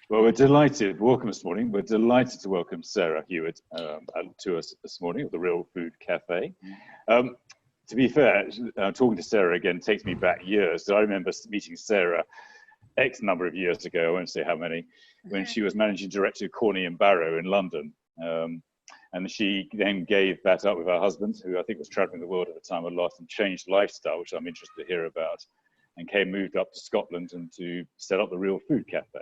Well, we're delighted. Welcome this morning. We're delighted to welcome Sarah Heward to us this morning at the Real Food Cafe. To be fair, talking to Sarah again takes me back years. So I remember meeting Sarah X number of years ago, I won't say how many, when she was managing director of Corney Barrow in London. And she then gave that up with her husband, who I think was traveling the world at the time a lot, and changed lifestyle, which I'm interested to hear about, and moved up to Scotland and to set up the Real Food Cafe.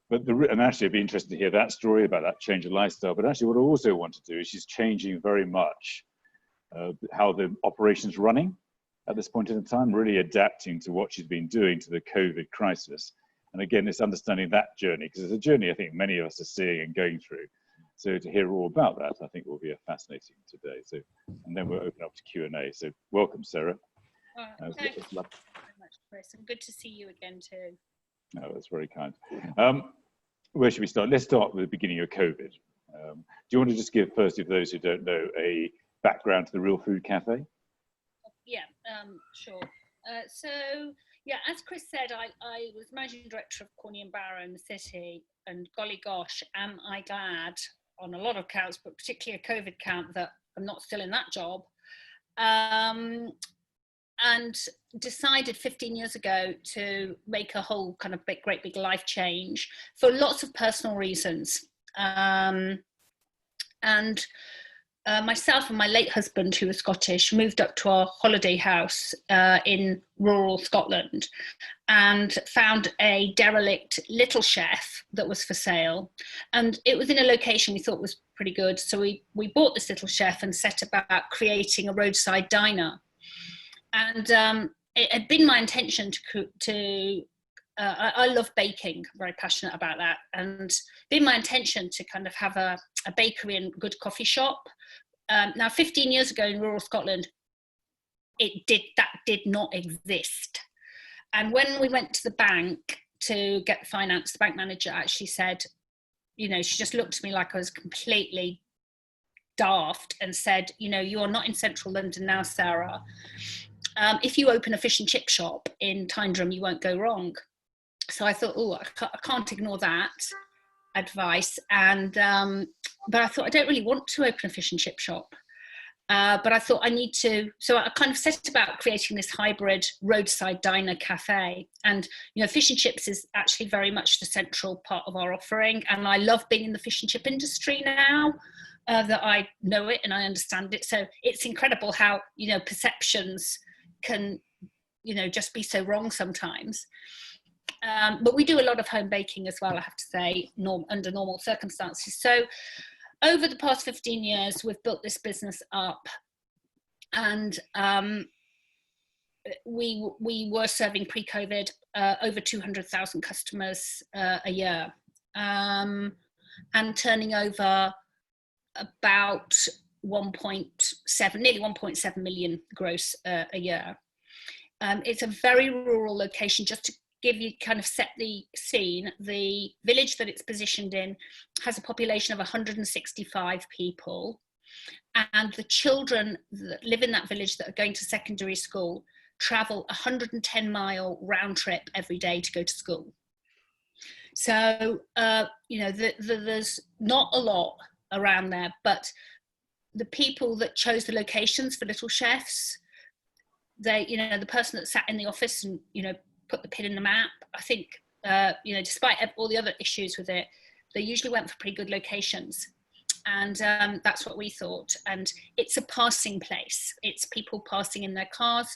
And actually, I'd be interested to hear that story about that change of lifestyle. But actually, what I also want to do is she's changing very much how the operation's running at this point in time, really adapting to what she's been doing to the COVID crisis. And again, it's understanding that journey, because it's a journey I think many of us are seeing and going through. So to hear all about that, I think will be a fascinating today. So, and then we'll open up to Q&A. So welcome, Sarah. Thank you very much, Chris. And good to see you again too. Oh, that's very kind. Where should we start? Let's start with the beginning of COVID. Do you want to just give, firstly, for those who don't know, a background to the Real Food Cafe? Yeah, sure. So, yeah, as Chris said, I was managing director of Corney Barrow in the city, and golly gosh, am I glad on a lot of counts, but particularly a COVID count, that I'm not still in that job. And decided 15 years ago to make a whole kind of great big life change for lots of personal reasons. Myself and my late husband, who was Scottish, moved up to our holiday house in rural Scotland and found a derelict little chef that was for sale. And it was in a location we thought was pretty good. So we bought this little chef and set about creating a roadside diner. And it had been my intention I love baking, I'm very passionate about that, and been my intention to kind of have a bakery and good coffee shop. Now, 15 years ago in rural Scotland, that did not exist. And when we went to the bank to get finance, the bank manager actually said, you know, she just looked at me like I was completely daft and said, you know, you're not in central London now, Sarah. If you open a fish and chip shop in Tyndrum, you won't go wrong. So I thought, oh, I can't ignore that advice. And but I thought, I don't really want to open a fish and chip shop. But I thought I need to. So I kind of set about creating this hybrid roadside diner cafe. And, you know, fish and chips is actually very much the central part of our offering. And I love being in the fish and chip industry now. That I know it and I understand it. So it's incredible how, you know, perceptions can, you know, just be so wrong sometimes. But we do a lot of home baking as well, I have to say, under normal circumstances. So over the past 15 years, we've built this business up, and we were serving pre-COVID over 200,000 customers a year, and turning over about nearly 1.7 million gross a year. It's a very rural location. Just to give you kind of set the scene, the village that it's positioned in has a population of 165 people, and the children that live in that village that are going to secondary school travel 110-mile round trip every day to go to school. So you know, there's not a lot around there, but the people that chose the locations for little chefs, they, you know, the person that sat in the office and, you know, put the pin in the map, I think, you know, despite all the other issues with it, they usually went for pretty good locations. And that's what we thought. And it's a passing place. It's people passing in their cars,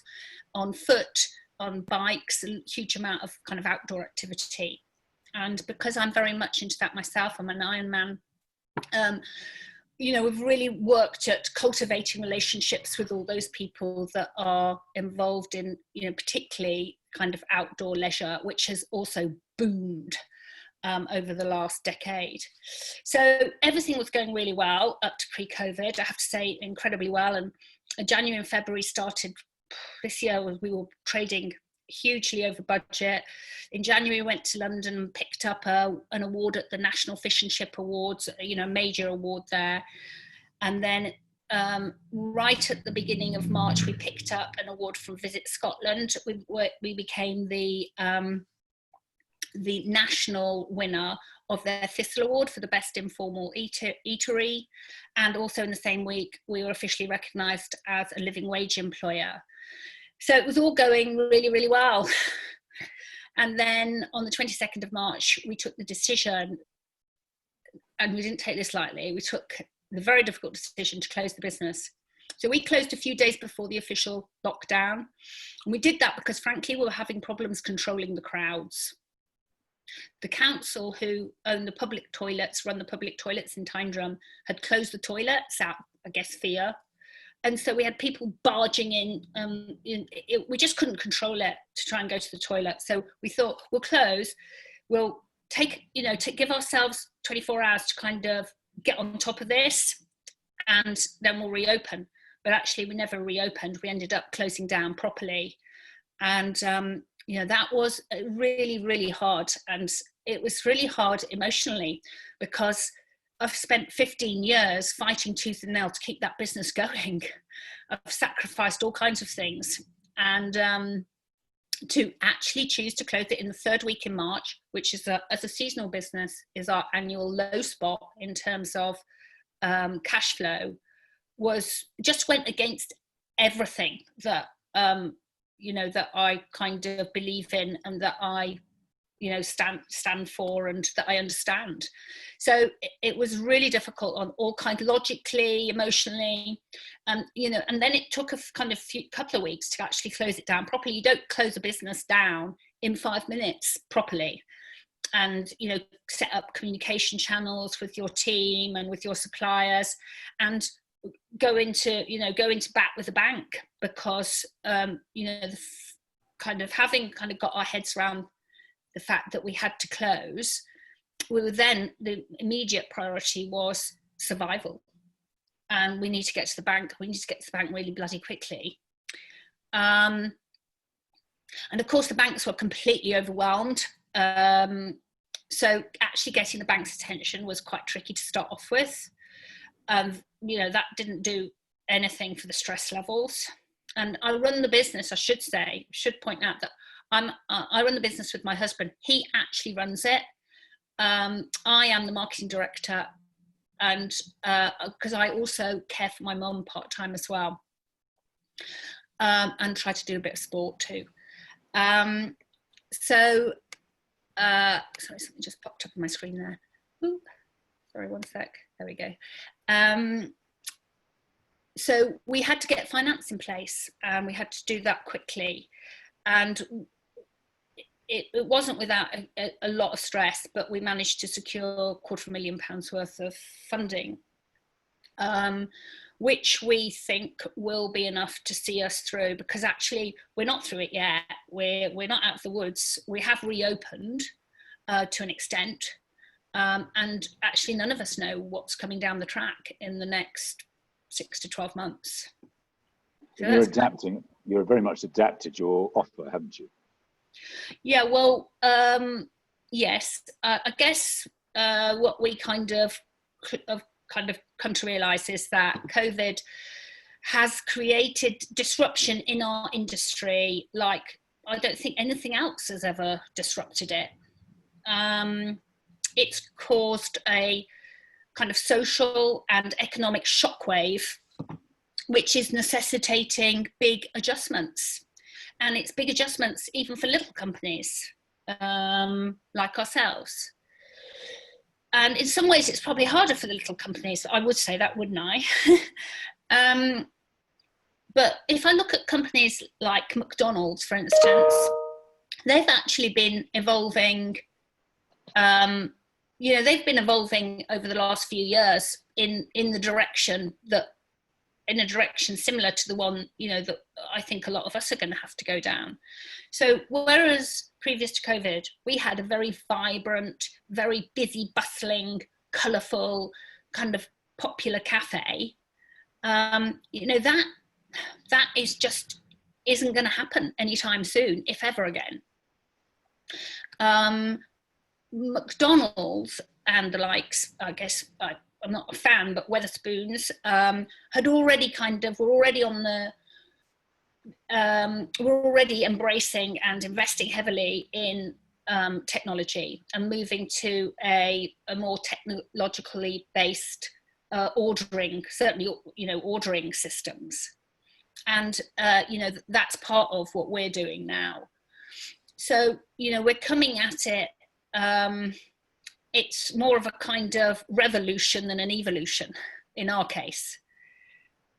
on foot, on bikes, a huge amount of kind of outdoor activity. And because I'm very much into that myself, I'm an Ironman, you know, we've really worked at cultivating relationships with all those people that are involved in, you know, particularly kind of outdoor leisure, which has also boomed over the last decade. So everything was going really well up to pre-COVID, I have to say, incredibly well. And January and February started this year, we were trading hugely over budget. In January, we went to London and picked up an award at the National Fish and Chip Awards, you know, major award there. And then right at the beginning of March, we picked up an award from Visit Scotland. We became the the national winner of their Thistle Award for the best informal eatery. And also in the same week, we were officially recognised as a living wage employer. So it was all going really, really well. And then on the 22nd of March, we took the decision, and we didn't take this lightly, we took the very difficult decision to close the business. So we closed a few days before the official lockdown. And we did that because, frankly, we were having problems controlling the crowds. The council who own the public toilets, run the public toilets in Tyndrum, had closed the toilets out, I guess, fear. And so we had people barging in. We just couldn't control it to try and go to the toilet. So we thought, we'll close, we'll take, give ourselves 24 hours to kind of get on top of this, and then we'll reopen. But actually we never reopened. We ended up closing down properly. And that was really, really hard. And it was really hard emotionally, because I've spent 15 years fighting tooth and nail to keep that business going. I've sacrificed all kinds of things. And to actually choose to close it in the third week in March, which is as a seasonal business is our annual low spot in terms of cash flow, went against everything that that I kind of believe in, and that I stand for, and that I understand. So it was really difficult on all kinds, logically, emotionally, and then it took a couple of weeks to actually close it down properly. You don't close a business down in 5 minutes properly, and set up communication channels with your team and with your suppliers, and go into bat with the bank, because having got our heads around the fact that we had to close, the immediate priority was survival, and we need to get to the bank. We need to get to the bank really bloody quickly. And of course the banks were completely overwhelmed. So actually getting the bank's attention was quite tricky to start off with. That didn't do anything for the stress levels. And I run the business, I should point out that I run the business with my husband. He actually runs it. I am the marketing director, and because I also care for my mum part-time as well, and try to do a bit of sport too. Sorry, something just popped up on my screen there. Ooh, sorry, one sec. There we go. So we had to get finance in place, and we had to do that quickly. And it wasn't without a lot of stress, but we managed to secure £250,000 worth of funding, which we think will be enough to see us through, because actually we're not through it yet. We're not out of the woods. We have reopened to an extent, and actually none of us know what's coming down the track in the next 6 to 12 months. So you're adapting. You're very much adapted your offer, haven't you? Yeah, well, yes. I guess what we kind of come to realise is that COVID has created disruption in our industry like I don't think anything else has ever disrupted it. It's caused a kind of social and economic shockwave, which is necessitating big adjustments. And it's big adjustments even for little companies like ourselves. And in some ways, it's probably harder for the little companies. I would say that, wouldn't I? But if I look at companies like McDonald's, for instance, they've actually been evolving. They've been evolving over the last few years in a direction similar to the one, that I think a lot of us are going to have to go down. So whereas previous to COVID, we had a very vibrant, very busy, bustling, colourful, kind of popular cafe, that is just isn't going to happen anytime soon, if ever again. McDonald's and the likes, I guess, I'm not a fan, but Wetherspoons were already embracing and investing heavily in technology and moving to a more technologically based ordering, certainly, ordering systems. And, that's part of what we're doing now. So, we're coming at it, it's more of a kind of revolution than an evolution in our case.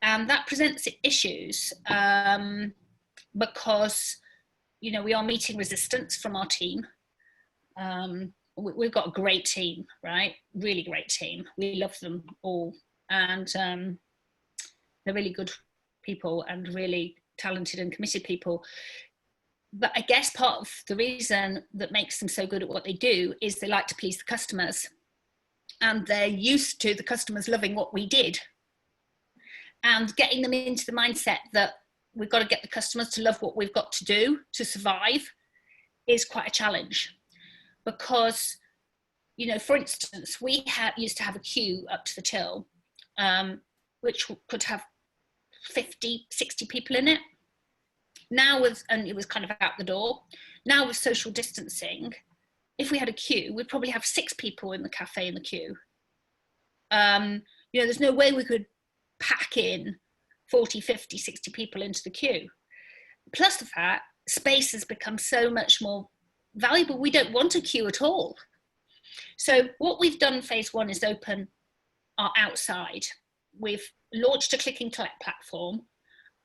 And that presents issues because, we are meeting resistance from our team. We've got a great team, right? Really great team. We love them all. And they're really good people and really talented and committed people. But I guess part of the reason that makes them so good at what they do is they like to please the customers. And they're used to the customers loving what we did. And getting them into the mindset that we've got to get the customers to love what we've got to do to survive is quite a challenge. Because, for instance, we used to have a queue up to the till, which could have 50, 60 people in it. Now and it was kind of out the door. Now with social distancing, if we had a queue, we'd probably have 6 people in the cafe in the queue. There's no way we could pack in 40, 50, 60 people into the queue. Plus the fact space has become so much more valuable. We don't want a queue at all. So what we've done phase 1 is open our outside. We've launched a click and collect platform,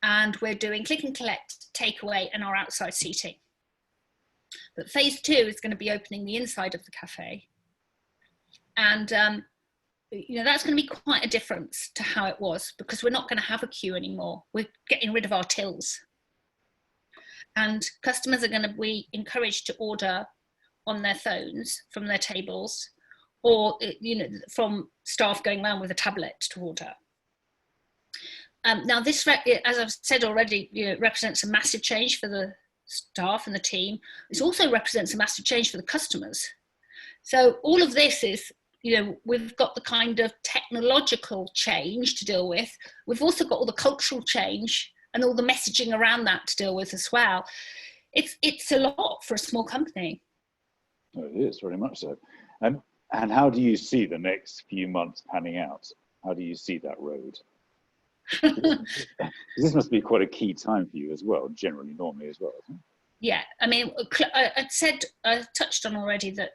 and we're doing click and collect, takeaway, and our outside seating. But phase 2 is going to be opening the inside of the cafe. And that's going to be quite a difference to how it was, because we're not going to have a queue anymore. We're getting rid of our tills. And customers are going to be encouraged to order on their phones from their tables, or, from staff going around with a tablet to order. Now this, as I've said already, represents a massive change for the staff and the team. It also represents a massive change for the customers. So all of this is, we've got the kind of technological change to deal with. We've also got all the cultural change and all the messaging around that to deal with as well. It's a lot for a small company. Oh, it is, very much so. And how do you see the next few months panning out? How do you see that road? This must be quite a key time for you as well, normally as well, isn't it? Yeah, I mean, I touched on already that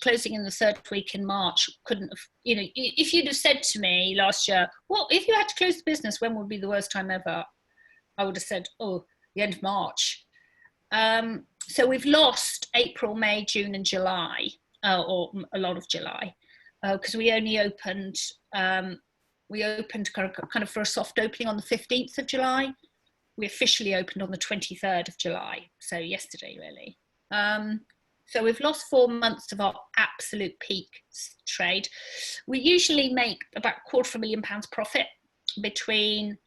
closing in the 3rd week in March couldn't have, if you'd have said to me last year, well, if you had to close the business, when would be the worst time ever? I would have said, the end of March. So we've lost April, May, June and July, or a lot of July, because we only opened, kind of for a soft opening on the 15th of July. We officially opened on the 23rd of July, so yesterday really. So we've lost 4 months of our absolute peak trade. We usually make about £250,000 profit between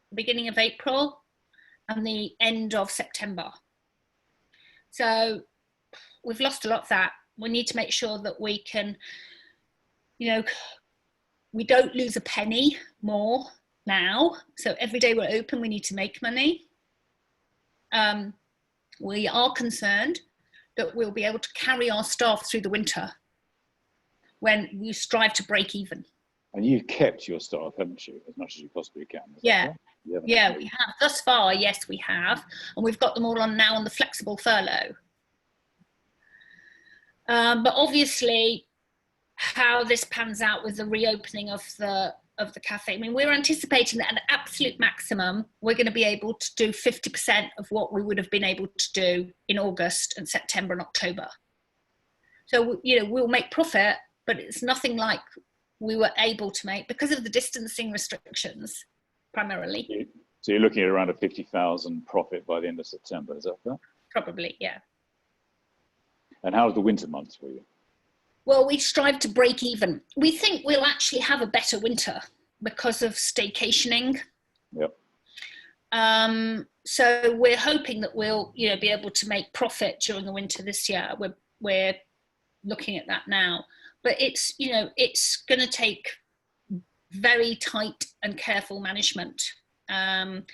the beginning of April and the end of September. So we've lost a lot of that. We need to make sure that we can, we don't lose a penny more now. So every day we're open, we need to make money. We are concerned that we'll be able to carry our staff through the winter when we strive to break even. And you've kept your staff, haven't you, as much as you possibly can? Yeah, we have. Thus far, yes, we have. And we've got them all on now on the flexible furlough. But obviously, how this pans out with the reopening of the cafe, I mean, we're anticipating that at an absolute maximum, we're going to be able to do 50% of what we would have been able to do in August and September and October. So, we'll make profit, but it's nothing like we were able to make because of the distancing restrictions, primarily. So you're looking at around a 50,000 profit by the end of September, is that fair? Probably, yeah. And how's the winter months for you? Well, we strive to break even. We think we'll actually have a better winter because of staycationing. Yep. So we're hoping that we'll, be able to make profit during the winter this year. We're looking at that now. But it's, it's going to take very tight and careful management. And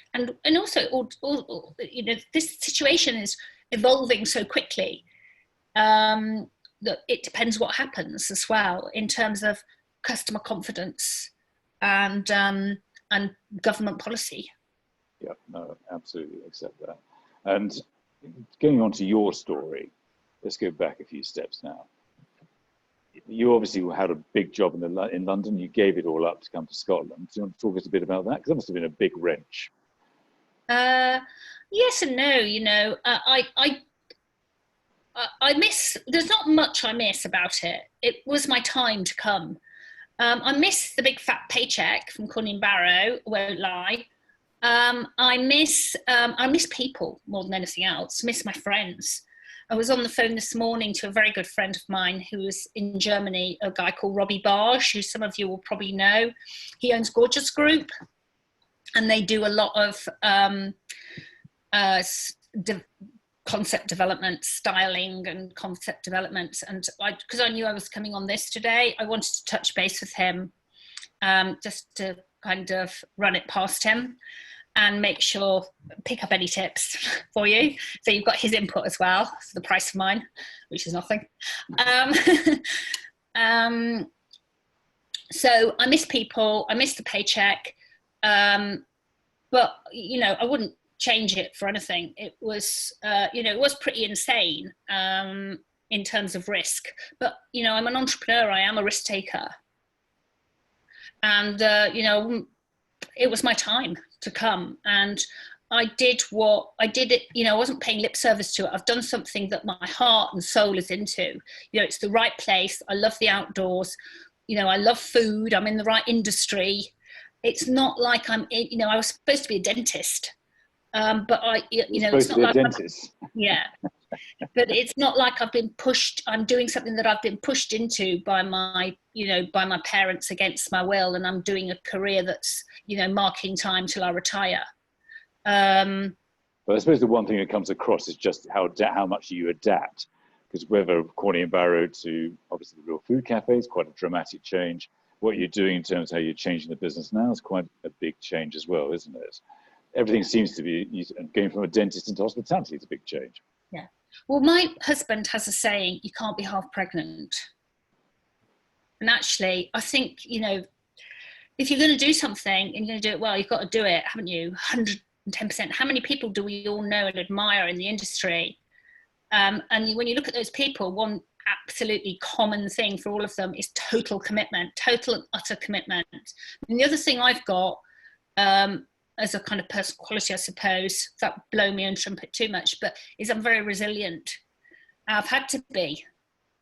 also, this situation is evolving so quickly. that it depends what happens as well in terms of customer confidence and government policy. Yeah, no, absolutely accept that. And going on to your story, let's go back a few steps now. You obviously had a big job in London. You gave it all up to come to Scotland. Do you want to talk us a bit about that? Because that must have been a big wrench. Yes and no. You know, I miss. There's not much I miss about it. It was my time to come. I miss the big fat paycheck from Corney Barrow. Won't lie. I miss people more than anything else. Miss my friends. I was on the phone this morning to a very good friend of mine who was in Germany, a guy called Robbie Barge, who some of you will probably know. He owns Gorgeous Group, and they do a lot of concept development, styling and concept development. And because I knew I was coming on this today, I wanted to touch base with him just to kind of run it past him and make sure, pick up any tips for you. So you've got his input as well for the price of mine, which is nothing. So I miss people, I miss the paycheck, but, you know, I wouldn't change it for anything. It was, you know, it was pretty insane in terms of risk, but, you know, I'm an entrepreneur, I am a risk taker. And, you know, it was my time to come, and I did it, you know, I wasn't paying lip service to it. I've done something that my heart and soul is into. You know, it's the right place. I love the outdoors. You know, I love food. I'm in the right industry. It's not like you know, I was supposed to be a dentist, but you know, it's not like a dentist. Yeah. But it's not like I've been pushed. I'm doing something that I've been pushed into by my parents against my will, and I'm doing a career that's, you know, marking time till I retire. But I suppose the one thing that comes across is just how much you adapt, because whether Corney Barrow to obviously the Real Food Cafe is quite a dramatic change. What you're doing in terms of how you're changing the business now is quite a big change as well, isn't it? Everything seems to be going from a dentist into hospitality is a big change. Yeah. Well, my husband has a saying, you can't be half pregnant. And actually, I think, you know, if you're going to do something and you're going to do it well, you've got to do it, haven't you? 110%. How many people do we all know and admire in the industry? And when you look at those people, one absolutely common thing for all of them is total commitment, total and utter commitment. And the other thing I've got, as a kind of personal quality, I suppose, that blow me and trumpet too much, but is I'm very resilient. I've had to be.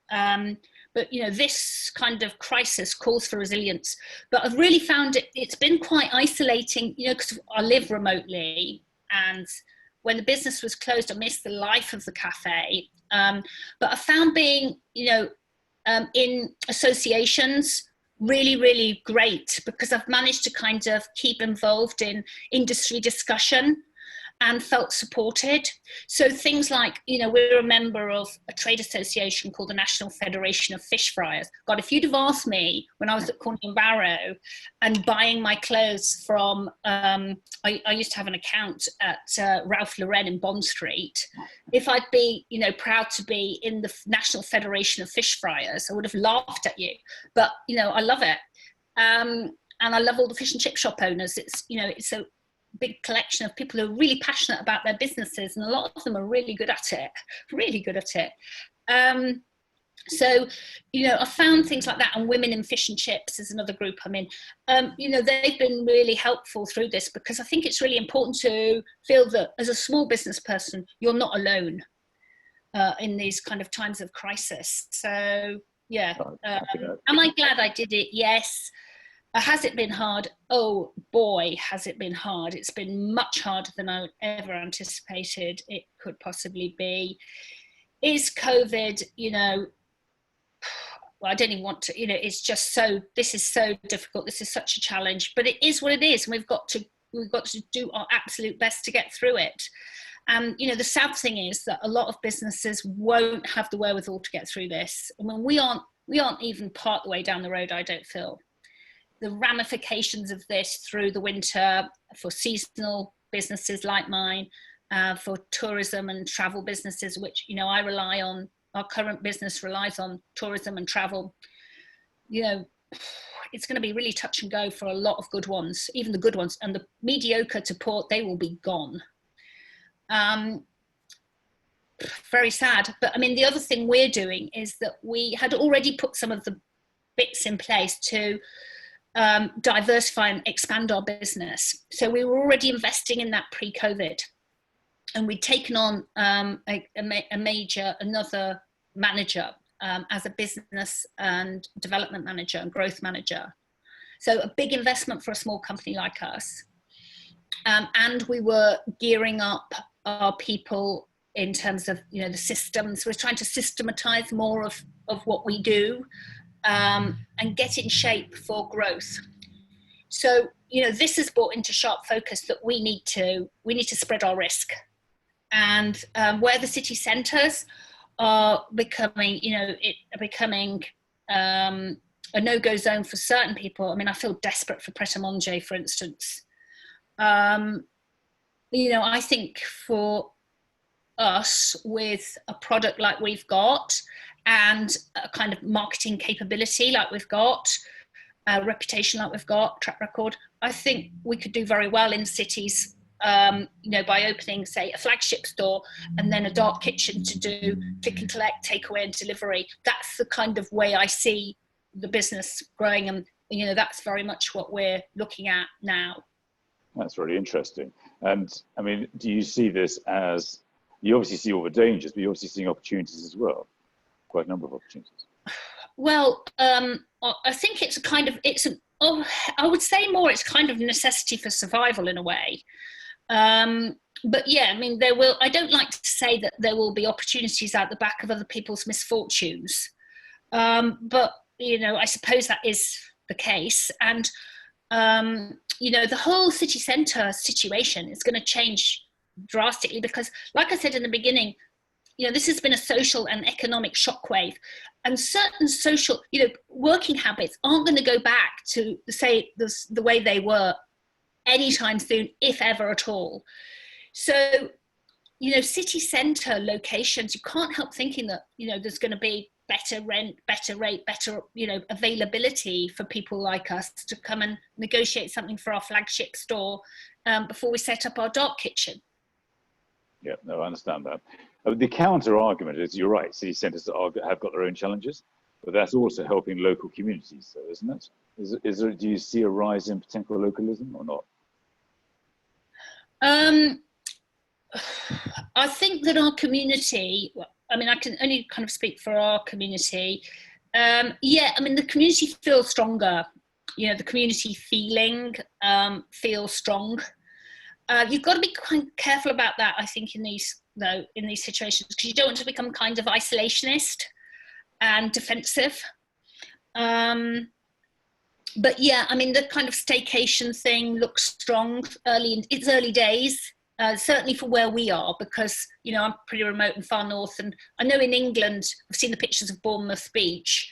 But, you know, this kind of crisis calls for resilience. But I've really found it's been quite isolating, you know, because I live remotely, and when the business was closed, I missed the life of the cafe. But I found being, you know, in associations really, really great, because I've managed to kind of keep involved in industry discussion and felt supported. So things like, you know, we're a member of a trade association called the National Federation of Fish Fryers. God, if you'd have asked me when I was at Corney Barrow and buying my clothes from, I used to have an account at Ralph Lauren in Bond Street. If I'd be, you know, proud to be in the National Federation of Fish Fryers, I would have laughed at you. But, you know, I love it. And I love all the fish and chip shop owners. It's, you know, it's a big collection of people who are really passionate about their businesses, and a lot of them are really good at it. So, you know, I found things like that, and Women in Fish and Chips is another group I'm in. You know, they've been really helpful through this, because I think it's really important to feel that as a small business person, you're not alone in these kind of times of crisis. So, yeah. Am I glad I did it? Yes. Has it been hard? Oh boy, has it been hard. It's been much harder than I ever anticipated it could possibly be. Is COVID, you know, well, I don't even want to, you know, it's just this is so difficult. This is such a challenge, but it is what it is. And we've got to do our absolute best to get through it. And, you know, the sad thing is that a lot of businesses won't have the wherewithal to get through this. I mean, we aren't even part of the way down the road, I don't feel. The ramifications of this through the winter for seasonal businesses like mine, for tourism and travel businesses, which, you know, I rely on our current business relies on tourism and travel, you know, it's going to be really touch and go for a lot of good ones, even the good ones, and the mediocre to poor, they will be gone. Very sad. But I mean, the other thing we're doing is that we had already put some of the bits in place to diversify and expand our business. So we were already investing in that pre-COVID, and we'd taken on another manager as a business and development manager and growth manager. So a big investment for a small company like us. And we were gearing up our people in terms of, you know, the systems. We're trying to systematize more of what we do and get in shape for growth. So, you know, this has brought into sharp focus that we need to spread our risk. And where the city centres are becoming, you know, a no-go zone for certain people. I mean, I feel desperate for Pret-a-Manger, for instance. You know, I think for us, with a product like we've got and a kind of marketing capability like we've got, a reputation like we've got, track record, I think we could do very well in cities, you know, by opening, say, a flagship store and then a dark kitchen to do click and collect, takeaway and delivery. That's the kind of way I see the business growing, and, you know, that's very much what we're looking at now. That's really interesting. And I mean, do you see this as, you obviously see all the dangers, but you're obviously seeing opportunities as well, quite a number of opportunities. Well, I think it's a kind of, I would say more, it's kind of necessity for survival in a way. But yeah, I mean, I don't like to say that there will be opportunities out the back of other people's misfortunes. But, you know, I suppose that is the case. And, you know, the whole city centre situation is going to change drastically because, like I said in the beginning, you know, this has been a social and economic shockwave, and certain social, you know, working habits aren't going to go back to, say, the way they were anytime soon, if ever at all. So, you know, city centre locations, you can't help thinking that, you know, there's going to be better rent, better rate, better, you know, availability for people like us to come and negotiate something for our flagship store before we set up our dark kitchen. Yeah, no, I understand that. The counter argument is, you're right, city centres have got their own challenges, but that's also helping local communities, though, isn't it? Do you see a rise in potential localism or not? I think that our community, I mean, I can only kind of speak for our community. Yeah, I mean, the community feels stronger. You know, the community feeling feels strong. You've got to be quite careful about that, I think, in these situations, because you don't want to become kind of isolationist and defensive. But yeah, I mean, the kind of staycation thing looks strong. It's early days. Certainly for where we are, because, you know, I'm pretty remote and far north, and I know in England, I've seen the pictures of Bournemouth Beach,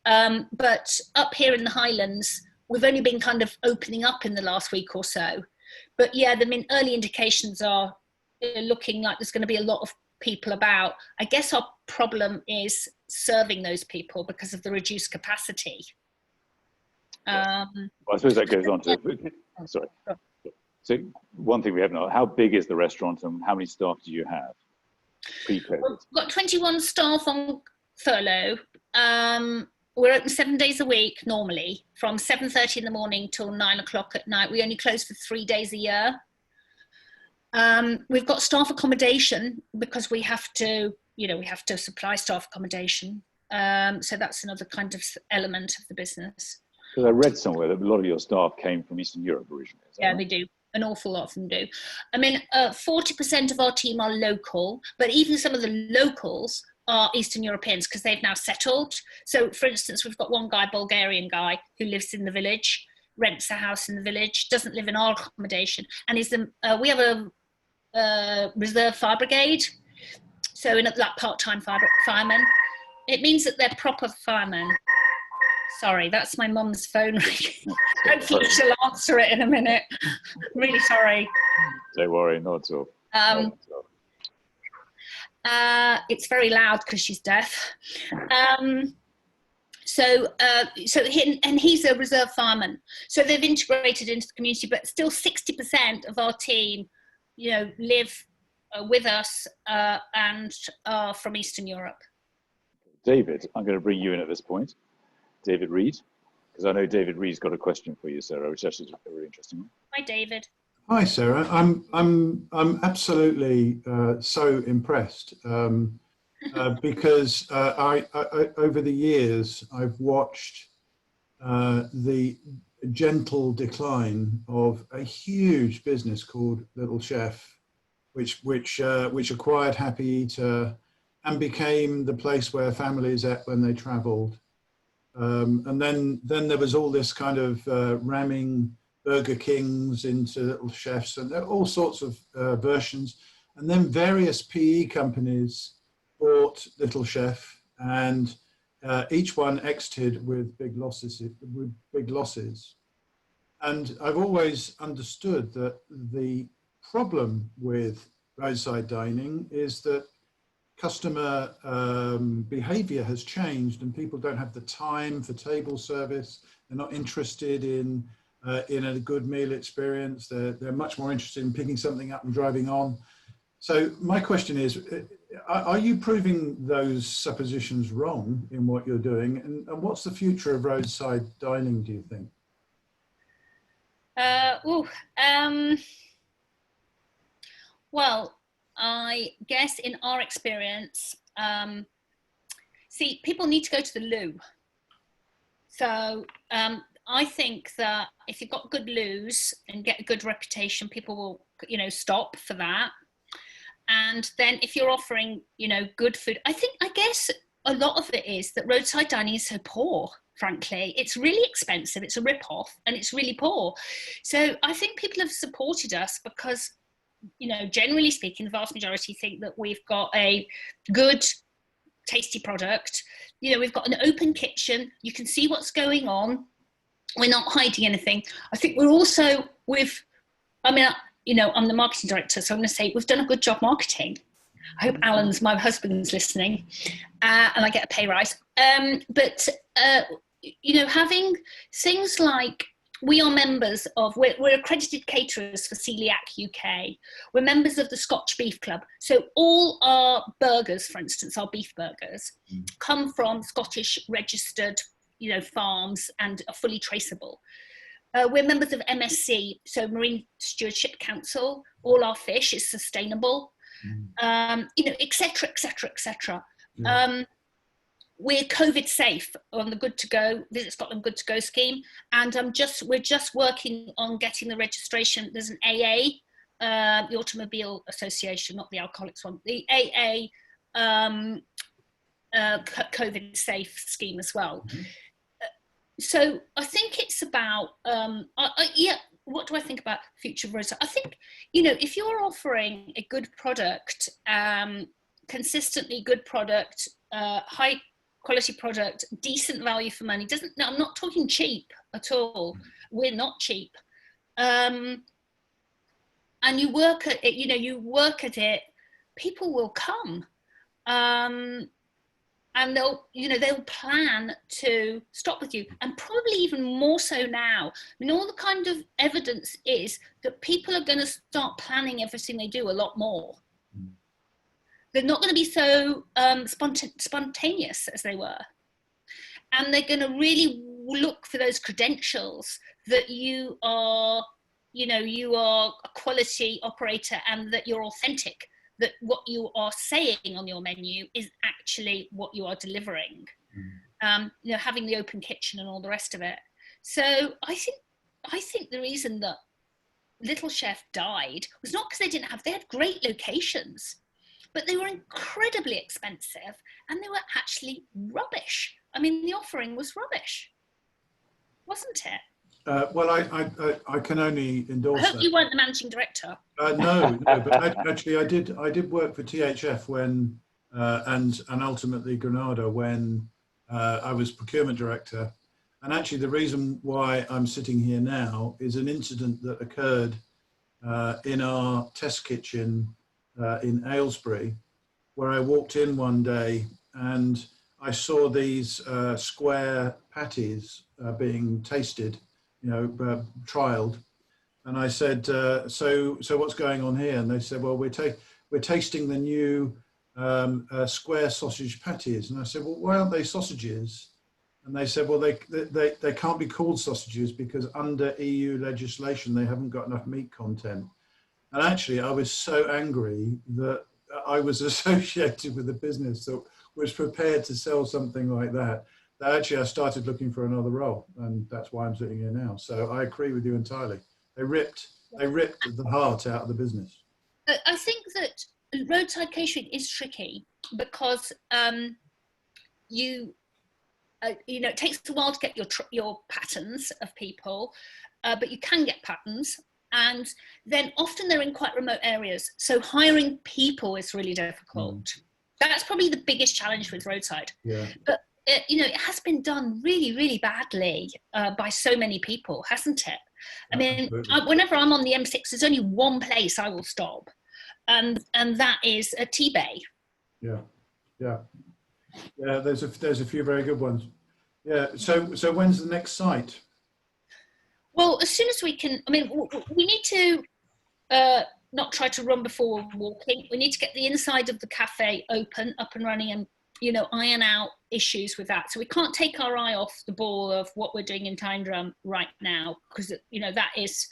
but up here in the Highlands, we've only been kind of opening up in the last week or so. But yeah, I mean, early indications are looking like there's going to be a lot of people about. I guess our problem is serving those people because of the reduced capacity. Well, I suppose that goes on to, sorry. So one thing we haven't know, how big is the restaurant and how many staff do you have pre-COVID? We've got 21 staff on furlough. We're open 7 days a week normally, from 7:30 in the morning till 9 o'clock at night. We only close for 3 days a year. We've got staff accommodation because we have to, you know, we have to supply staff accommodation. So that's another kind of element of the business. Because I read somewhere that a lot of your staff came from Eastern Europe originally. Yeah, right? They do. An awful lot of them do. I mean, 40% of our team are local, but even some of the locals are Eastern Europeans because they've now settled. So, for instance, we've got one guy, Bulgarian guy, who lives in the village, rents a house in the village, doesn't live in our accommodation, and we have a reserve fire brigade, so in like part-time firemen. It means that they're proper firemen. Sorry, that's my mum's phone ringing. Hopefully she'll answer it in a minute. Really sorry. Don't worry, not at all. It's very loud because she's deaf. And he's a reserve fireman. So they've integrated into the community, but still 60% of our team, live with us and are from Eastern Europe. David, I'm going to bring you in at this point. David Reed, because I know David Reed's got a question for you, Sarah, which actually is a really interesting one. Hi, David. Hi, Sarah. I'm absolutely so impressed because I over the years I've watched the gentle decline of a huge business called Little Chef, which acquired Happy Eater and became the place where families ate when they travelled. And then there was all this kind of ramming Burger Kings into Little Chefs, and there are all sorts of versions. And then various PE companies bought Little Chef, and each one exited with big losses. And I've always understood that the problem with roadside dining is that customer behavior has changed, and people don't have the time for table service. They're not interested in a good meal experience. They're much more interested in picking something up and driving on. So my question is, are you proving those suppositions wrong in what you're doing? And what's the future of roadside dining, do you think? Well, I guess in our experience, people need to go to the loo. So I think that if you've got good loos and get a good reputation, people will, stop for that. And then if you're offering, good food, I guess a lot of it is that roadside dining is so poor, frankly. It's really expensive, it's a rip-off, and it's really poor. So I think people have supported us because, generally speaking, the vast majority think that we've got a good, tasty product. We've got an open kitchen. You can see what's going on. We're not hiding anything. I think we're also I'm the marketing director, so I'm going to say we've done a good job marketing. I hope Alan's, my husband's, listening, and I get a pay rise. But having things like, we are members of, we're accredited caterers for Celiac UK. We're members of the Scotch Beef Club. So all our burgers, for instance, our beef burgers, come from Scottish registered, farms and are fully traceable. We're members of MSC, so Marine Stewardship Council. All our fish is sustainable, et cetera, et cetera, et cetera. Yeah. We're COVID safe on the Good to Go, Visit Scotland Good to Go scheme. And we're just working on getting the registration. There's an AA, the Automobile Association, not the alcoholics one, the AA COVID safe scheme as well. Mm-hmm. So I think it's about, what do I think about future of roadside? I think, if you're offering a good product, consistently good product, high quality product, decent value for money, I'm not talking cheap at all. We're not cheap. And you work at it, people will come. And they'll plan to stop with you, and probably even more so now. All the kind of evidence is that people are going to start planning everything they do a lot more. They're not going to be so spontaneous as they were, and they're going to really look for those credentials that you are a quality operator and that you're authentic. That what you are saying on your menu is actually what you are delivering. Having the open kitchen and all the rest of it. So I think the reason that Little Chef died was not because they had great locations, but they were incredibly expensive and they were actually rubbish. The offering was rubbish, wasn't it? Well, I can only endorse that. I hope you weren't the managing director. No, but actually I did work for THF when, and ultimately Granada when I was procurement director. And actually the reason why I'm sitting here now is an incident that occurred in our test kitchen in Aylesbury, where I walked in one day and I saw these square patties being tasted, trialed. And I said, so what's going on here? And they said, well, we're tasting the new square sausage patties. And I said, well, why aren't they sausages? And they said, well, they can't be called sausages because under EU legislation, they haven't got enough meat content. And actually, I was so angry that I was associated with a business that was prepared to sell something like that, that actually I started looking for another role. And that's why I'm sitting here now. So I agree with you entirely. They ripped the heart out of the business. I think that roadside catering is tricky because it takes a while to get your patterns of people, but you can get patterns, and then often they're in quite remote areas. So hiring people is really difficult. That's probably the biggest challenge with roadside. Yeah. But it has been done really, really badly by so many people, hasn't it? I mean, whenever I'm on the M6, there's only one place I will stop, and that is a tea bay. Yeah. There's a few very good ones. Yeah. So when's the next site? Well, as soon as we can. I mean, we need to not try to run before we're walking. We need to get the inside of the cafe up and running, and iron out issues with that. So we can't take our eye off the ball of what we're doing in Tyndrum right now, because that is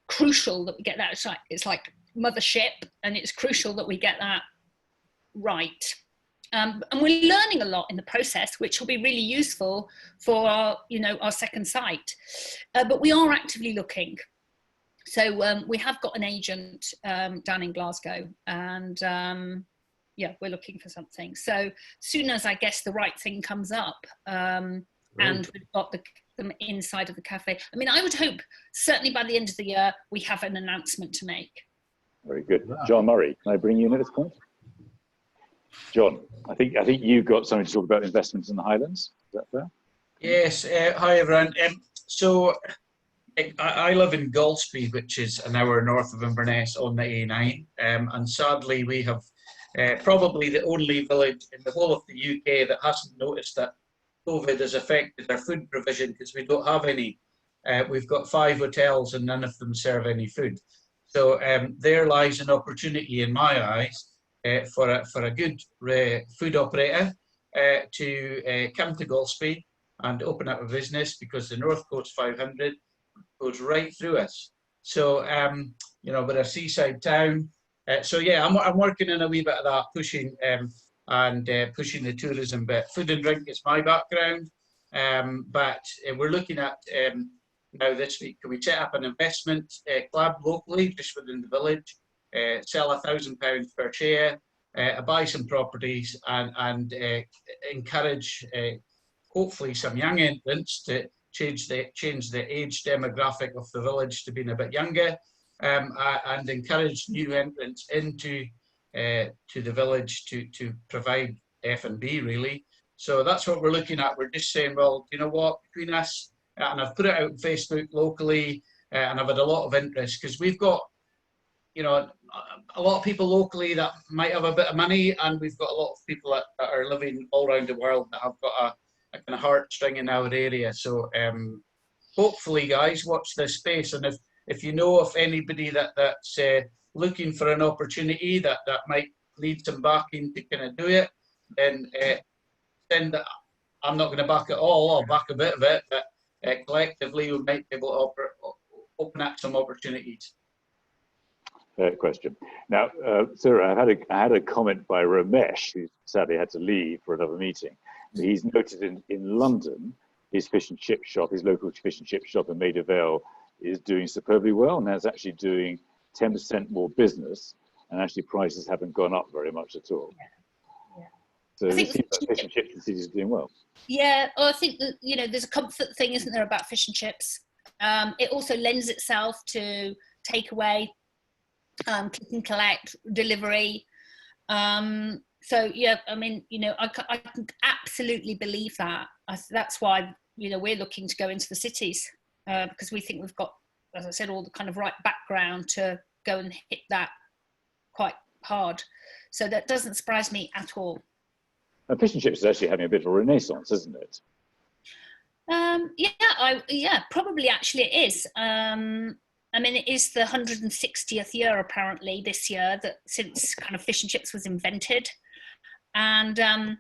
crucial that we get that. It's like mothership, and it's crucial that we get that right. And we're learning a lot in the process, which will be really useful for our second site. But we are actively looking. So we have got an agent down in Glasgow, and we're looking for something. So soon as I guess the right thing comes up, and we've got them inside of the cafe. I mean, I would hope certainly by the end of the year we have an announcement to make. Very good. John Murray, can I bring you in at this point? John, I think you've got something to talk about investments in the Highlands. Is that fair? Yes. Hi, everyone. So I live in Golspie, which is an hour north of Inverness on the A9. And sadly, we have probably the only village in the whole of the UK that hasn't noticed that COVID has affected our food provision, because we don't have any. We've got 5 hotels and none of them serve any food. So there lies an opportunity in my eyes for a good food operator to come to Golspie and open up a business, because the North Coast 500 goes right through us. So, we're a seaside town. I'm working in a wee bit of that, pushing pushing the tourism bit. Food and drink is my background, but we're looking at now this week, can we set up an investment club locally, just within the village, sell £1,000 per share, buy some properties, and encourage hopefully some young entrants to change the age demographic of the village to being a bit younger, and encourage new entrants into to the village to provide F&B really. So that's what we're looking at. We're just saying, well, you know what, between us, and I've put it out on Facebook locally, and I've had a lot of interest, because we've got, a lot of people locally that might have a bit of money, and we've got a lot of people that are living all around the world that have got a kind of heartstring in our area. So hopefully, guys, watch this space, and if you know of anybody that's looking for an opportunity that might need some backing to kind of do it, then I'm not going to back it all. I'll back a bit of it, but collectively we might be able to open up some opportunities. Fair question. Now, Sarah, I had a comment by Ramesh, who sadly had to leave for another meeting. He's noted in London, his fish and chip shop, his local fish and chip shop in Maida Vale, is doing superbly well, and is actually doing 10% more business, and actually prices haven't gone up very much at all. Yeah. So it seems like fish and chips in the city is doing well. Yeah, I think that, there's a comfort thing, isn't there, about fish and chips? It also lends itself to takeaway, click and collect, delivery. So yeah, I mean, I can absolutely believe that. That's why, we're looking to go into the cities, because we think we've got, as I said, all the kind of right background to go and hit that quite hard. So that doesn't surprise me at all. Fish and chips is actually having a bit of a renaissance, isn't it? Yeah, probably actually it is. I mean, it is the 160th year apparently this year that since kind of fish and chips was invented, and I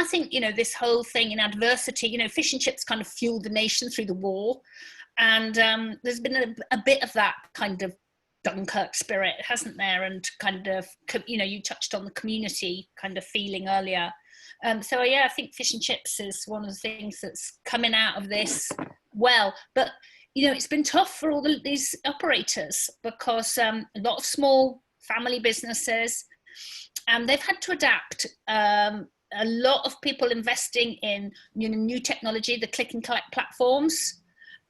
think, you know, this whole thing in adversity, you know, fish and chips kind of fueled the nation through the war, and there's been a bit of that kind of Dunkirk spirit, hasn't there? And kind of, you know, you touched on the community kind of feeling earlier. So yeah, I think fish and chips is one of the things that's coming out of this well. But you know, it's been tough for all these operators because a lot of small family businesses, they've had to adapt. A lot of people investing in, you know, new technology, the click and collect platforms,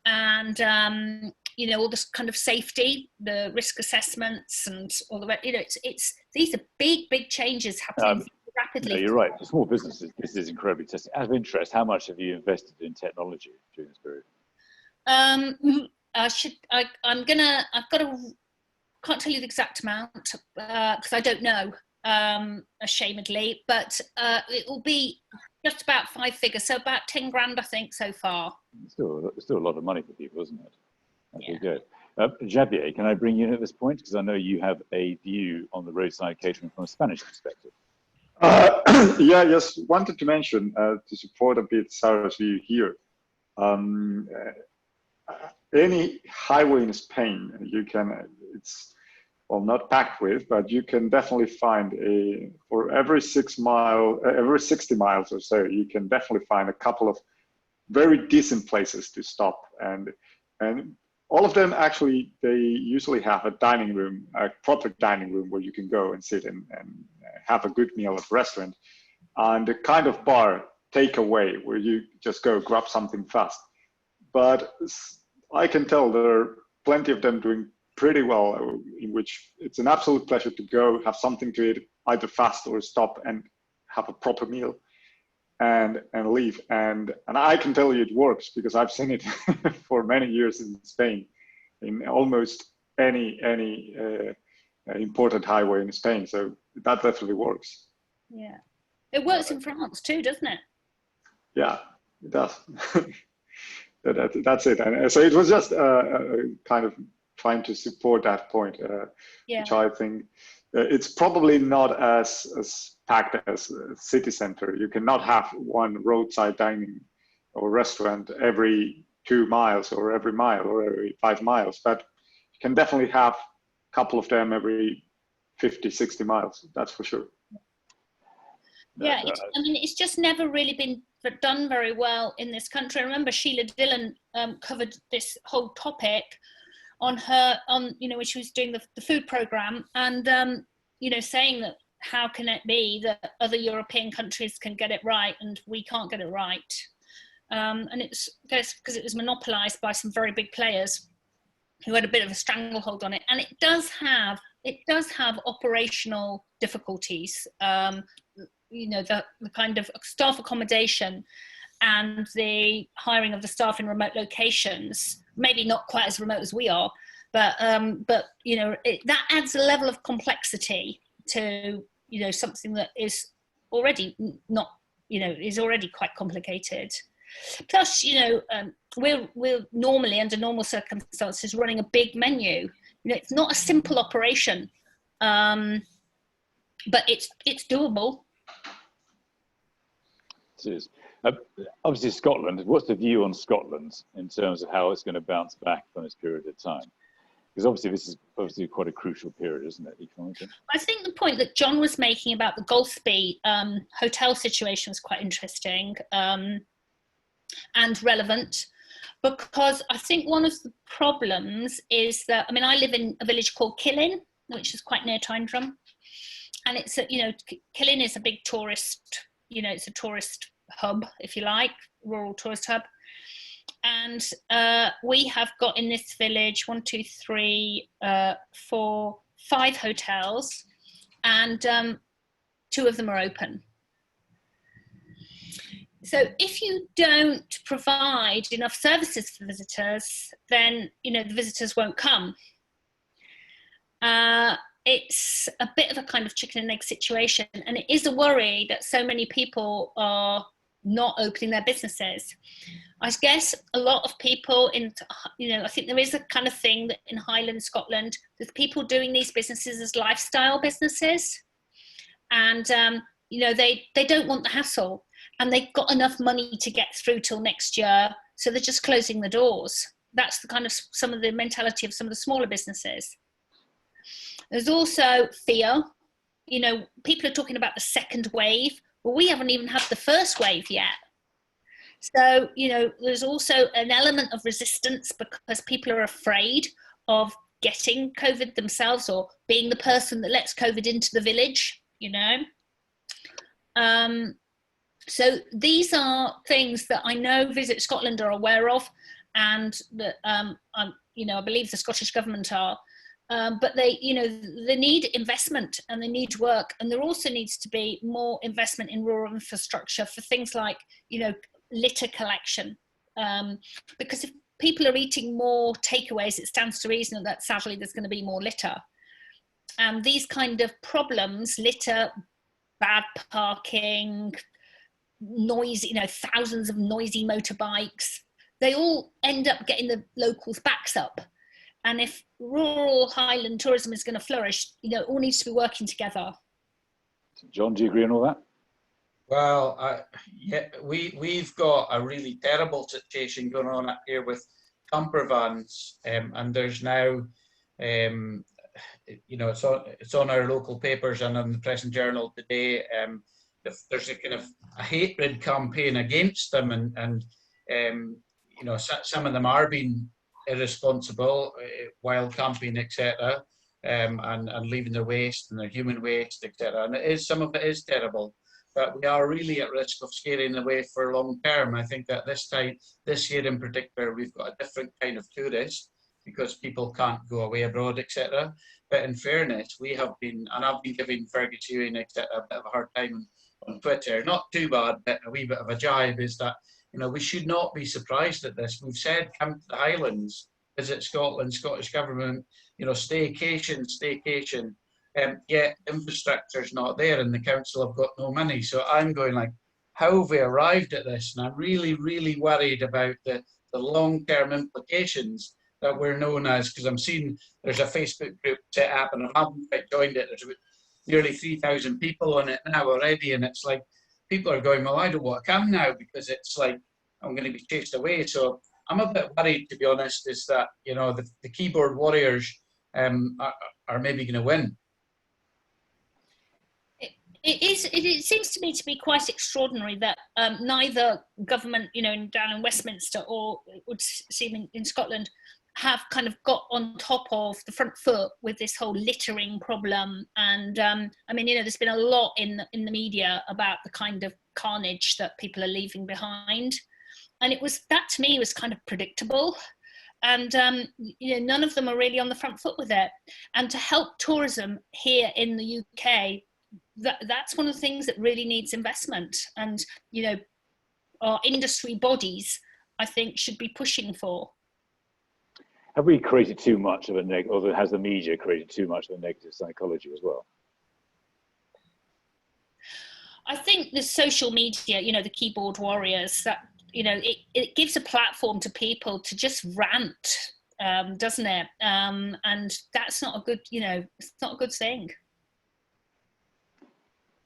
and you know, all this kind of safety, the risk assessments, and all the rest. You know, it's these are big changes happening rapidly. No, you're right. For small businesses, this is incredibly testing. Out of interest, how much have you invested in technology during this period? Can't tell you the exact amount because I don't know, ashamedly, but it will be just about 5 figures, so about 10 grand, I think, so far. Still a lot of money for people, isn't it? That's Yeah. good. Javier, can I bring you in at this point? Because I know you have a view on the roadside catering from a Spanish perspective. Yes, wanted to mention to support a bit Sarah's view here. Any highway in Spain, you can, it's, well, not packed with, but you can definitely find for every 60 miles or so, you can definitely find a couple of very decent places to stop. And all of them actually, they usually have a dining room, a proper dining room where you can go and sit and have a good meal at the restaurant, and a kind of bar takeaway where you just go grab something fast. But I can tell there are plenty of them doing pretty well, in which it's an absolute pleasure to go have something to eat, either fast or stop and have a proper meal and leave. And I can tell you it works because I've seen it for many years in Spain, in almost any important highway in Spain. So that definitely works. Yeah, it works in France too, doesn't it? Yeah, it does. That's it. And so it was just kind of trying to support that point, which I think it's probably not as packed as a city center. You cannot have one roadside dining or restaurant every 2 miles or every mile or every 5 miles, but you can definitely have a couple of them every 50, 60 miles, that's for sure. Yeah, I mean, it's just never really been done very well in this country. I remember Sheila Dillon covered this whole topic on you know, when she was doing the food programme, and you know, saying that how can it be that other European countries can get it right and we can't get it right? And it's because it was monopolised by some very big players who had a bit of a stranglehold on it, and it does have operational difficulties. You know, the kind of staff accommodation and the hiring of the staff in remote locations, maybe not quite as remote as we are, but you know, that adds a level of complexity to, you know, something that is already not, you know, is already quite complicated. Plus, you know, we're normally, under normal circumstances, running a big menu. You know, it's not a simple operation, but it's doable. It is. Obviously, Scotland. What's the view on Scotland in terms of how it's going to bounce back from this period of time? Because obviously, this is obviously quite a crucial period, isn't it, economically? I think the point that John was making about the Golspie hotel situation was quite interesting and relevant, because I think one of the problems is that, I mean, I live in a village called Killin, which is quite near Tyndrum, and it's you know, Killin is a big tourist. You know, it's a tourist hub, if you like, rural tourist hub. And we have got in this village 1, 2, 3, 4, 5 hotels, and 2 of them are open. So if you don't provide enough services for visitors, then, you know, the visitors won't come. it's a bit of a kind of chicken and egg situation, and it is a worry that so many people are not opening their businesses. I guess a lot of people I think there is a kind of thing that in Highland Scotland, there's people doing these businesses as lifestyle businesses, and they don't want the hassle, and they've got enough money to get through till next year, so they're just closing the doors. That's the kind of some of the mentality of some of the smaller businesses. There's also fear. People are talking about the second wave. Well, we haven't even had the first wave yet. So, there's also an element of resistance because people are afraid of getting COVID themselves or being the person that lets COVID into the village, So these are things that I know Visit Scotland are aware of, and that, I believe the Scottish Government are. But they need investment and they need work, and there also needs to be more investment in rural infrastructure for things like, litter collection. Because if people are eating more takeaways, it stands to reason that sadly there's going to be more litter. And these kind of problems, litter, bad parking, noise, thousands of noisy motorbikes, they all end up getting the locals' backs up. And if rural Highland tourism is going to flourish, it all needs to be working together. John, do you agree on all that? Well, we've got a really terrible situation going on up here with camper vans, and there's now, it's on our local papers and on the Press and Journal today. There's a kind of a hatred campaign against them, and some of them are being irresponsible while camping, etc., and leaving their waste and their human waste, etc. And some of it is terrible, but we are really at risk of scaring away for long term. I think that this year in particular, we've got a different kind of tourist because people can't go away abroad, etc. But in fairness, we have been, and I've been giving Fergus Ewing, etc., a bit of a hard time on Twitter. Not too bad, but a wee bit of a jibe is that, we should not be surprised at this. We've said, come to the Highlands, visit Scotland, Scottish Government, staycation. Yet infrastructure's not there and the council have got no money. So I'm going like, how have we arrived at this? And I'm really, really worried about the long-term implications that we're known as, because I'm seeing there's a Facebook group set up and I haven't quite joined it. There's nearly 3,000 people on it now already. And it's like, people are going, well, I don't want to come now because it's like, I'm going to be chased away. So I'm a bit worried, to be honest, is that, the keyboard warriors are maybe going to win. It seems to me to be quite extraordinary that neither government, down in Westminster or it would seem in Scotland, have kind of got on top of the front foot with this whole littering problem. And there's been a lot in the media about the kind of carnage that people are leaving behind. And that to me was kind of predictable. And, none of them are really on the front foot with it. And to help tourism here in the UK, that's one of the things that really needs investment. And, our industry bodies, I think, should be pushing for. Have we created too much of a negative, or has the media created too much of a negative psychology as well? I think the social media, the keyboard warriors, that, it gives a platform to people to just rant, doesn't it? And that's not a good, it's not a good thing.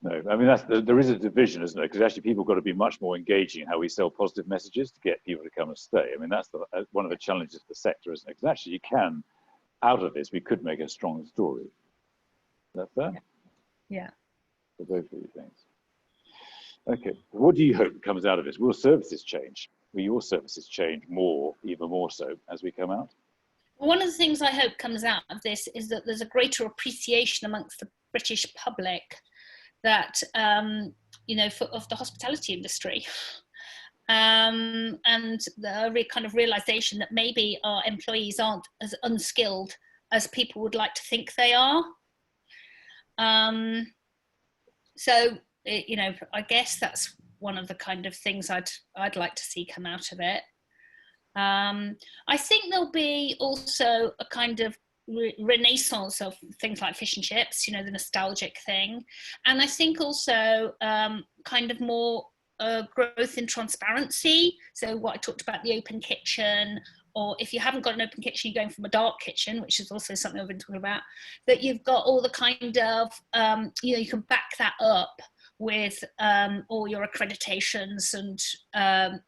No, I mean, there is a division, isn't there? Because actually people have got to be much more engaging in how we sell positive messages to get people to come and stay. I mean, that's one of the challenges of the sector, isn't it? Because actually you can, out of this, we could make a strong story. Is that fair? Yeah. For both of you things. Okay, what do you hope comes out of this? Will services change? Will your services change more, even more so, as we come out? One of the things I hope comes out of this is that there's a greater appreciation amongst the British public that, of the hospitality industry. And the kind of realization that maybe our employees aren't as unskilled as people would like to think they are. I guess that's one of the kind of things I'd like to see come out of it. I think there'll be also a kind of renaissance of things like fish and chips, you know, the nostalgic thing. And I think also kind of more growth in transparency. So what I talked about, the open kitchen, or if you haven't got an open kitchen, you're going from a dark kitchen, which is also something I've been talking about, that you've got all the kind of, you know, you can back that up with all your accreditations and,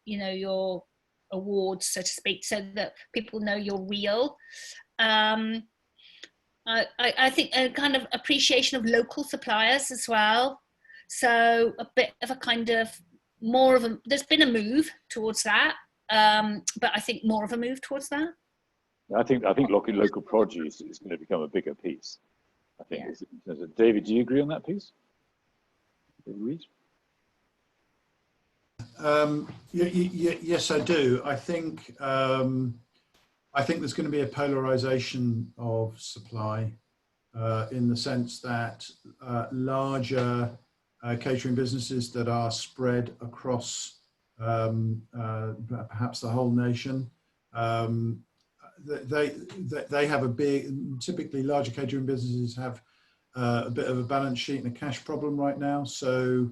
you know, your awards, so to speak, so that people know you're real. I think a kind of appreciation of local suppliers as well. So a bit of a kind of more of a, there's been a move towards that, but I think more of a move towards that. I think local produce is going to become a bigger piece. I think. Yeah. David, do you agree on that piece? Agreed? Yes, I do. I think there's going to be a polarization of supply in the sense that larger catering businesses that are spread across perhaps the whole nation, they have a big, typically larger catering businesses have a bit of a balance sheet and a cash problem right now. So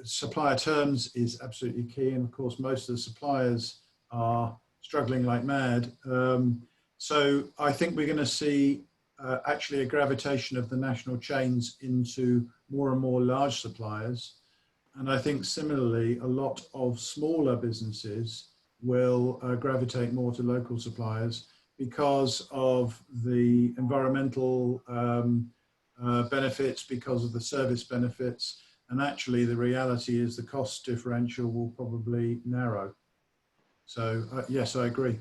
supplier terms is absolutely key. And of course, most of the suppliers are struggling like mad. So I think we're going to see actually a gravitation of the national chains into more and more large suppliers. And I think similarly, a lot of smaller businesses will gravitate more to local suppliers because of the environmental benefits, because of the service benefits. And actually the reality is the cost differential will probably narrow. So yes, I agree.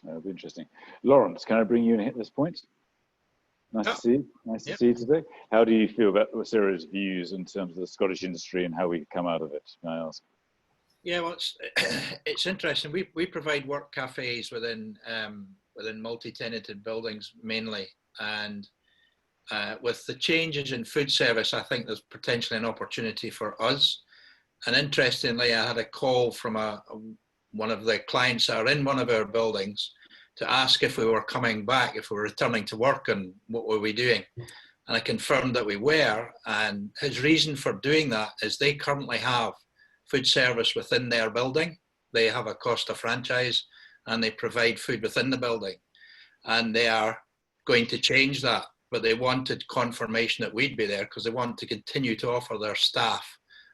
That'll be interesting. Lawrence, can I bring you in at this point? Nice to see you. Nice to see you today. How do you feel about Sarah's views in terms of the Scottish industry and how we come out of it, may I ask? Yeah, well, it's interesting. We provide work cafes within multi-tenanted buildings mainly, and with the changes in food service, I think there's potentially an opportunity for us. And interestingly, I had a call from one of the clients that are in one of our buildings to ask if we were coming back, if we were returning to work, and what were we doing. And I confirmed that we were, and his reason for doing that is they currently have food service within their building. They have a Costa franchise and they provide food within the building. And they are going to change that, but they wanted confirmation that we'd be there because they want to continue to offer their staff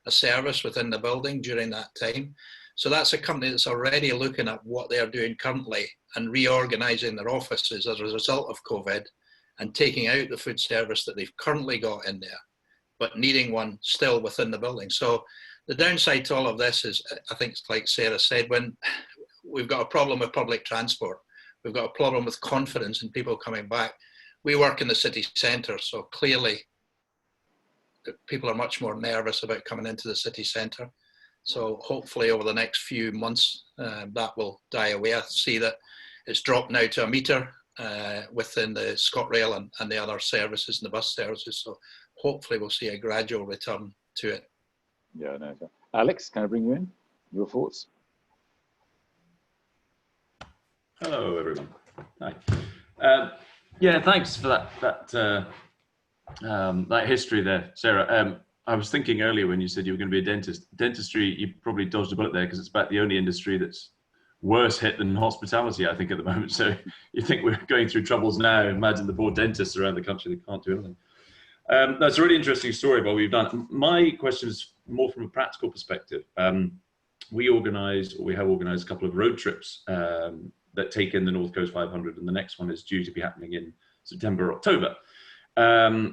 a service within the building during that time. So that's a company that's already looking at what they're doing currently and reorganizing their offices as a result of COVID and taking out the food service that they've currently got in there, but needing one still within the building. So the downside to all of this is, I think it's like Sarah said, when we've got a problem with public transport, we've got a problem with confidence in people coming back. We work in the city centre, so clearly people are much more nervous about coming into the city centre. So hopefully over the next few months, that will die away. I see that it's dropped now to a metre within the ScotRail and the other services and the bus services. So hopefully we'll see a gradual return to it. Yeah, no. Alex, can I bring you in? Your thoughts? Hello, everyone. Hi. Yeah, thanks for that history there, Sarah. I was thinking earlier when you said you were going to be a dentist. Dentistry, you probably dodged a bullet there because it's about the only industry that's worse hit than hospitality, I think, at the moment. So you think we're going through troubles now. Imagine the poor dentists around the country that can't do anything. That's a really interesting story about what we've done. My question is more from a practical perspective. We have organised a couple of road trips that take in the North Coast 500, and the next one is due to be happening in September, October.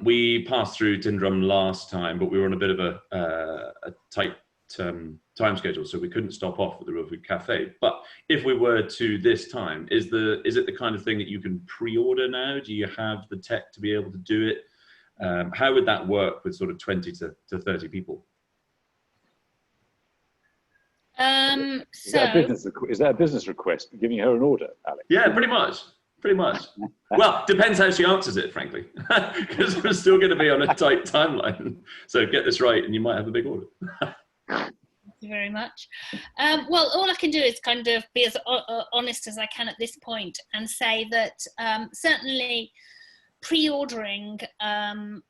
We passed through Tyndrum last time, but we were on a bit of a tight time schedule, so we couldn't stop off at the Real Food Cafe. But if we were to this time, is it the kind of thing that you can pre-order now? Do you have the tech to be able to do it? How would that work with sort of 20 to 30 people? Is that a business request, giving her an order, Alex? Yeah, pretty much. Well, depends how she answers it, frankly, because we're still going to be on a tight timeline. So get this right and you might have a big order. you very much. Well, all I can do is kind of be as honest as I can at this point and say that certainly pre-ordering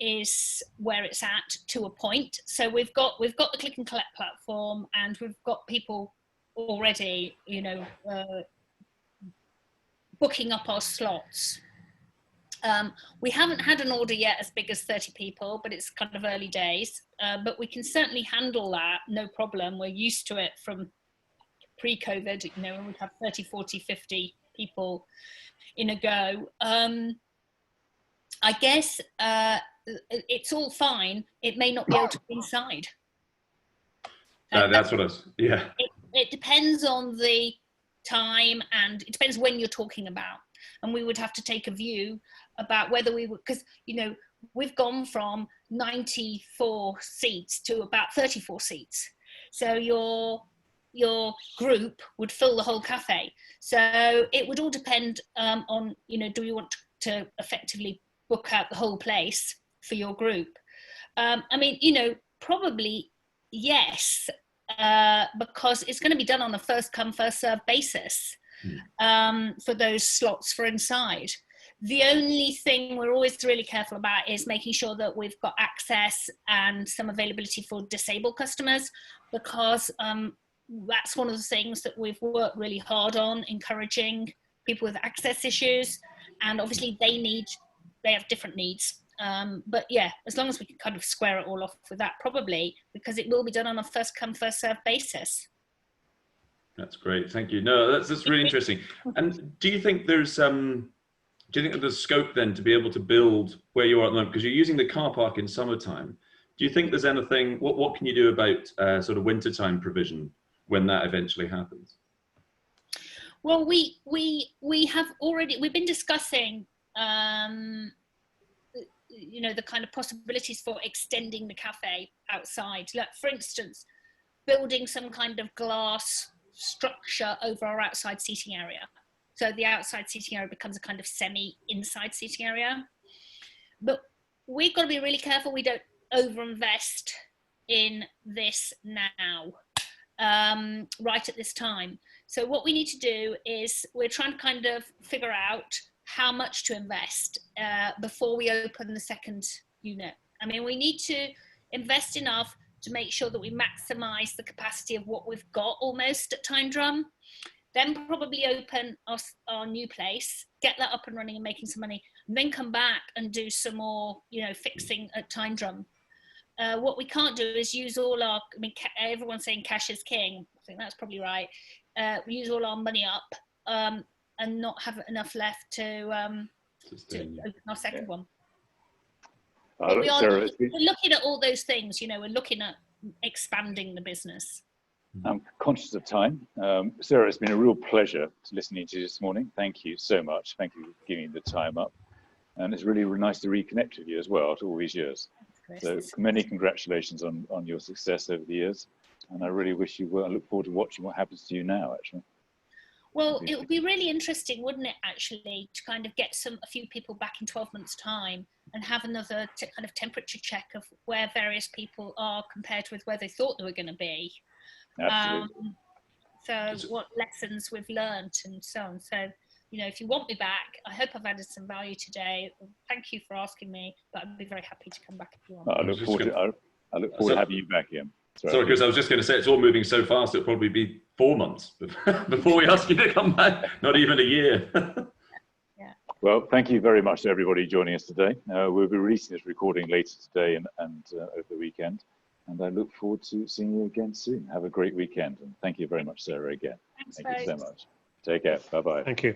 is where it's at to a point. So we've got the click and collect platform, and we've got people already, booking up our slots. We haven't had an order yet as big as 30 people, but it's kind of early days. But we can certainly handle that, no problem. We're used to it from pre-COVID, when we'd have 30, 40, 50 people in a go. I guess it's all fine. It may not be able to be inside. That's what I was, yeah. It depends on the time, and it depends when you're talking about. And we would have to take a view about whether we would, because, we've gone from 94 seats to about 34 seats. So your group would fill the whole cafe. So it would all depend on, do you want to effectively book out the whole place for your group? Probably yes, because it's going to be done on a first come, first served basis for those slots for inside. The only thing we're always really careful about is making sure that we've got access and some availability for disabled customers, because that's one of the things that we've worked really hard on, encouraging people with access issues. And obviously they have different needs. But yeah, as long as we can kind of square it all off with that, probably, because it will be done on a first come, first served basis. That's great, thank you. No, that's really interesting. And do you think there's scope then to be able to build where you are at the moment? Because you're using the car park in summertime. Do you think there's anything, what can you do about sort of wintertime provision when that eventually happens? Well, we've been discussing the kind of possibilities for extending the cafe outside. Like, for instance, building some kind of glass structure over our outside seating area. So the outside seating area becomes a kind of semi-inside seating area. But we've got to be really careful we don't overinvest in this now, right at this time. So what we need to do is we're trying to kind of figure out how much to invest before we open the second unit. We need to invest enough to make sure that we maximize the capacity of what we've got almost at Time Drum, then probably open our new place, get that up and running and making some money, and then come back and do some more, fixing at Time Drum. What we can't do is use all our, everyone's saying cash is king. I think that's probably right. We use all our money up and not have enough left to open our second one. But we're looking at all those things, we're looking at expanding the business. I'm conscious of time. Sarah, it's been a real pleasure listening to you this morning. Thank you so much. Thank you for giving the time up. And it's really nice to reconnect with you as well after all these years. So many congratulations on your success over the years. And I really wish you well. I look forward to watching what happens to you now, actually. Well, it would be really interesting, wouldn't it, actually, to kind of get a few people back in 12 months' time and have another kind of temperature check of where various people are compared with where they thought they were going to be. Absolutely. So what lessons we've learned and so on. So, if you want me back, I hope I've added some value today. Thank you for asking me, but I'd be very happy to come back if you want. I look forward to having you back, Ian. Sorry, Chris, I was just going to say, it's all moving so fast, it'll probably be 4 months before we ask you to come back, not even a year. Yeah. Well, thank you very much to everybody joining us today. We'll be releasing this recording later today and over the weekend. And I look forward to seeing you again soon. Have a great weekend. And thank you very much, Sarah, again. Thanks, thank you so much. Take care. Bye-bye. Thank you.